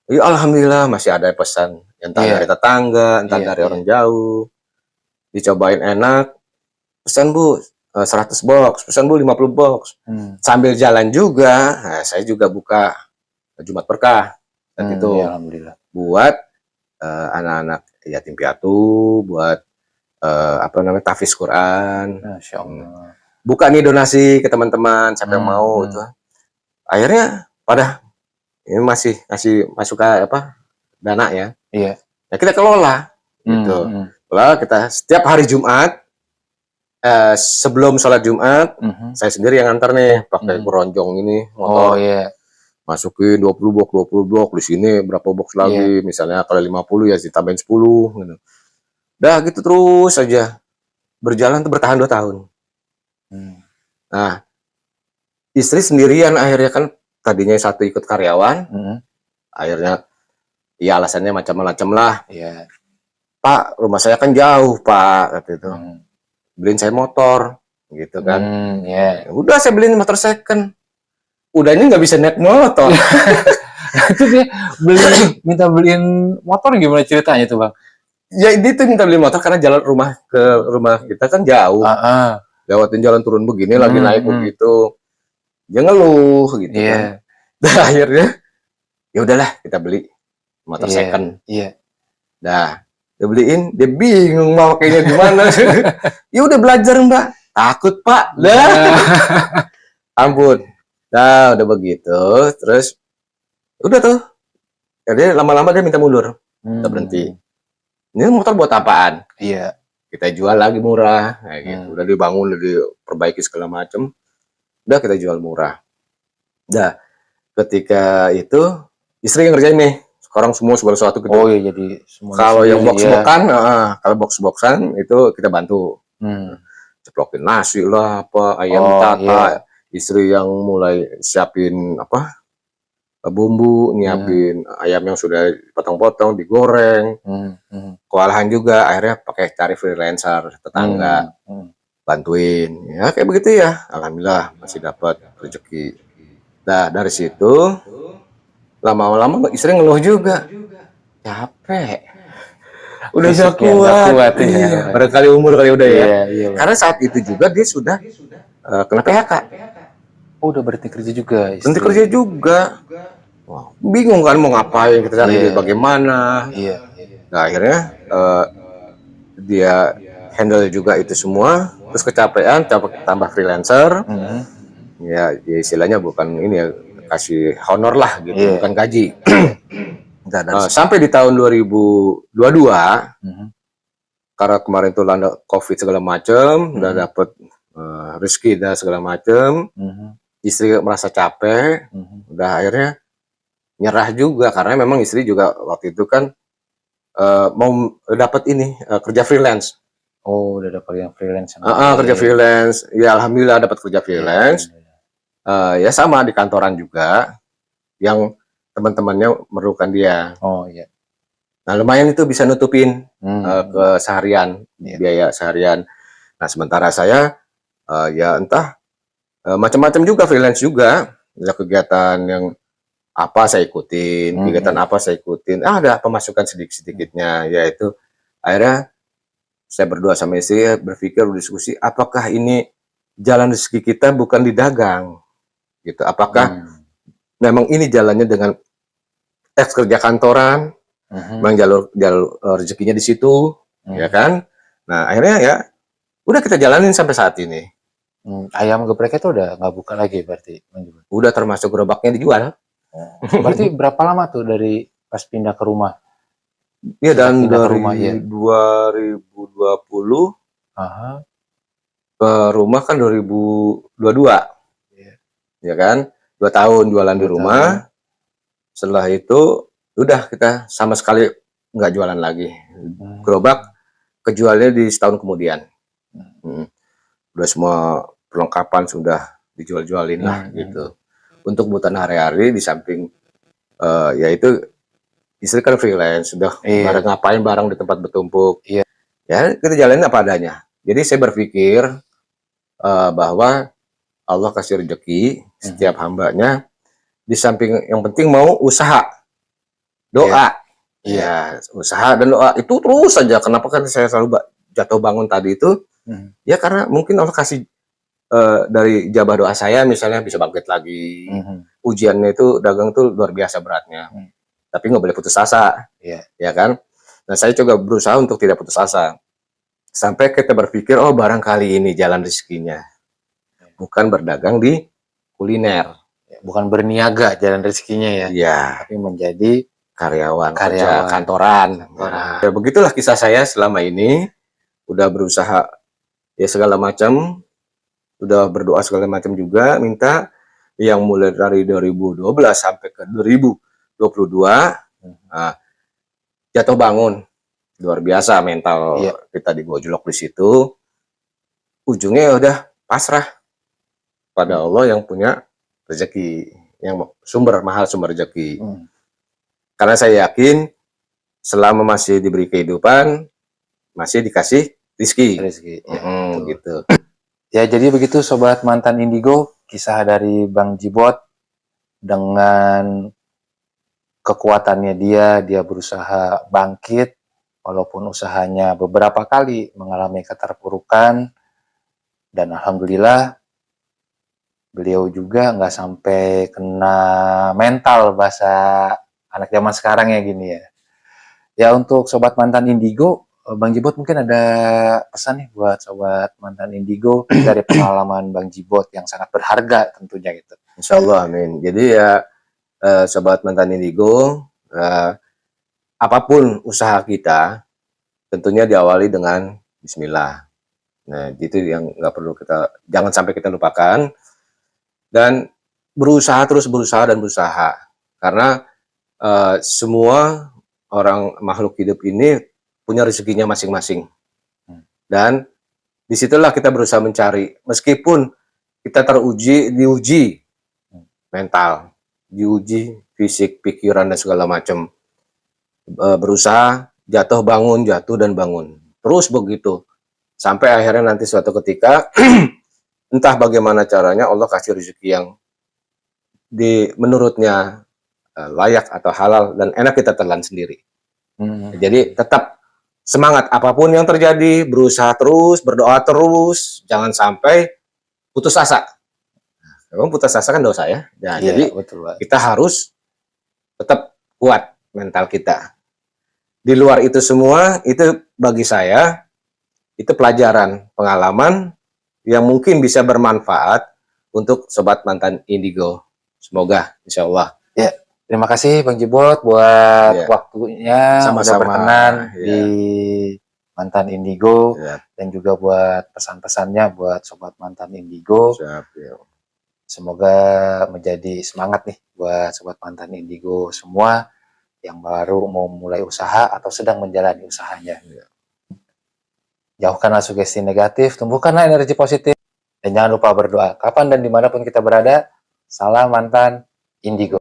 Ya alhamdulillah masih ada pesan, entah dari tetangga, entah dari orang jauh. Dicobain enak, pesan Bu 100 box, pesan Bu 50 box. Sambil jalan juga, nah, saya juga buka Jumat Berkah dan itu alhamdulillah. Buat anak-anak yatim piatu, buat tahfiz Quran. Masya Allah. Buka nih donasi ke teman-teman siapa yang mau itu. Akhirnya pada ini masih masuk ke dana ya. Iya. Nah kita kelola gitu. Kelola kita setiap hari Jumat sebelum sholat Jumat saya sendiri yang antar nih pakai keronjong ini motor. Masukin 20 box di sini berapa box lagi, misalnya kalau 50 ya ditambahin 10 gitu. Dah gitu terus saja berjalan tuh, bertahan 2 tahun. Nah istri sendirian akhirnya kan, tadinya satu ikut karyawan, akhirnya ya alasannya macam-macam lah. Pak rumah saya kan jauh Pak, kata itu. Beliin saya motor gitu kan. Yeah. Udah saya beliin motor second. Udah ini nggak bisa naik motor. Itu dia minta beliin motor gimana ceritanya tuh Bang? Ya dia tuh minta beli motor karena jalan rumah ke rumah kita kan jauh. Lewatin jalan turun begini lagi naik begitu. Dia ngeluh gitu kan. Dan akhirnya ya udahlah kita beli motor second. Dah, dia beliin, dia bingung mau pakainya gimana. Ya udah belajar Mbak. Takut Pak. Dah. Ampun. Nah, udah begitu, terus udah tuh. Jadi lama-lama dia minta mundur. Kita berhenti. Ini motor buat apaan? Kita jual lagi murah, kayak gitu. Udah dibangun, udah diperbaiki segala macem. Udah kita jual murah. Nah, ketika itu istri yang ngerjain nih. Sekarang semua segala sesuatu gitu. Oh iya, jadi kalau yang box-boxan, kalau box-boxan itu kita bantu. Ceplokin nasi lah, apa ayam tata. Istri yang mulai siapin apa? Bumbu, nyiapin ayam yang sudah potong-potong, digoreng. Kewalahan juga, akhirnya pakai cari freelancer, tetangga, bantuin. Ya kayak begitu ya, alhamdulillah masih dapat rezeki. Nah dari situ, lama-lama istri ngeluh juga, capek, udah gak kuat. Iya. Barangkali umur kali udah ya. Karena saat itu juga dia sudah kena PHK. Oh udah berhenti kerja juga. Berhenti kerja juga. Wow, bingung kan mau ngapain, kita cari duit bagaimana. Nah akhirnya dia handle juga itu semua, terus kecapean, tambah freelancer. Ya istilahnya bukan ini ya, kasih honor lah gitu, bukan gaji. Sampai di tahun 2022, karena kemarin tuh landa COVID segala macem, udah dapet rezeki dan segala macem. Istri merasa capek, udah akhirnya nyerah juga karena memang istri juga waktu itu kan mau dapat ini kerja freelance. Oh udah dapat yang freelance. Kerja freelance, ya alhamdulillah dapat kerja freelance. Ya sama di kantoran juga, yang teman-temannya memerlukan dia. Nah lumayan itu bisa nutupin keseharian, biaya seharian. Nah sementara saya ya entah macam-macam juga freelance juga, ada kegiatan yang apa saya ikutin, kegiatan apa saya ikutin, ada pemasukan sedikit-sedikitnya, yaitu akhirnya saya berdua sama istri berpikir, berdiskusi, apakah ini jalan rezeki kita bukan di dagang, gitu? Apakah memang ini jalannya dengan kerja kantoran, memang jalur rezekinya di situ, ya kan? Nah akhirnya ya udah kita jalanin sampai saat ini. Ayam gepreknya tuh udah nggak buka lagi berarti? Udah termasuk gerobaknya dijual. Berarti berapa lama tuh dari pas pindah ke rumah? Iya, dan dari 2020 ke rumah kan 2022, ya kan? 2 tahun jualan di rumah. Setelah itu udah kita sama sekali nggak jualan lagi. Gerobak kejualnya di setahun kemudian. Udah semua perlengkapan sudah dijual-jualin lah gitu. Untuk kebutuhan hari-hari di samping yaitu istri kan freelance, sudah barang ngapain barang di tempat bertumpuk. Ya kita jalanin apa adanya. Jadi saya berpikir bahwa Allah kasih rezeki setiap hambanya, di samping yang penting mau usaha, doa. Ya usaha dan doa itu terus saja. Kenapa kan saya selalu jatuh bangun tadi itu? Ya karena mungkin Allah kasih dari jabah doa saya misalnya bisa bangkit lagi. Ujiannya itu dagang tuh luar biasa beratnya, tapi nggak boleh putus asa, ya kan? Nah saya coba berusaha untuk tidak putus asa sampai kita berpikir, oh barangkali ini jalan rezekinya bukan berdagang di kuliner, bukan berniaga jalan rezekinya ya, tapi menjadi karyawan kerja kantoran. Nah, ya begitulah kisah saya selama ini, udah berusaha ya segala macam. Udah berdoa segala macam juga, minta yang mulai dari 2012 sampai ke 2022, jatuh bangun, luar biasa mental kita digojlok di situ. Ujungnya udah pasrah pada Allah yang punya rezeki, yang mahal sumber rezeki. Karena saya yakin selama masih diberi kehidupan, masih dikasih rezeki. Gitu. Ya jadi begitu sobat mantan Indigo, kisah dari Bang Jibot dengan kekuatannya dia berusaha bangkit, walaupun usahanya beberapa kali mengalami keterpurukan, dan alhamdulillah beliau juga nggak sampai kena mental bahasa anak zaman sekarang ya gini ya. Ya untuk sobat mantan Indigo, Bang Jibot mungkin ada pesan nih buat sobat mantan Indigo dari pengalaman Bang Jibot yang sangat berharga tentunya gitu. Insya Allah, amin. Jadi ya sobat mantan Indigo, apapun usaha kita tentunya diawali dengan Bismillah. Nah, itu yang nggak perlu kita, jangan sampai kita lupakan, dan berusaha terus berusaha dan berusaha, karena semua orang makhluk hidup ini punya rezekinya masing-masing, dan disitulah kita berusaha mencari, meskipun kita diuji mental, diuji fisik, pikiran dan segala macam, berusaha jatuh bangun, jatuh dan bangun, terus begitu sampai akhirnya nanti suatu ketika entah bagaimana caranya Allah kasih rezeki yang menurutnya layak atau halal dan enak, kita telan sendiri. Jadi tetap semangat apapun yang terjadi, berusaha terus, berdoa terus, jangan sampai putus asa. Memang putus asa kan dosa ya. Nah, Iya, jadi betul, kita harus tetap kuat mental kita. Di luar itu semua, itu bagi saya itu pelajaran, pengalaman yang mungkin bisa bermanfaat untuk sobat mantan Indigo. Semoga, insya Allah. Ya, terima kasih Bang Jibot buat waktunya, Sama-sama, udah berkenan ya, di mantan Indigo, ya, dan juga buat pesan-pesannya buat sobat mantan Indigo. siap, ya. Semoga menjadi semangat nih buat sobat mantan Indigo semua yang baru mau mulai usaha atau sedang menjalani usahanya. Jauhkanlah sugesti negatif, tumbuhkanlah energi positif, dan jangan lupa berdoa. Kapan dan dimanapun kita berada, salam mantan Indigo.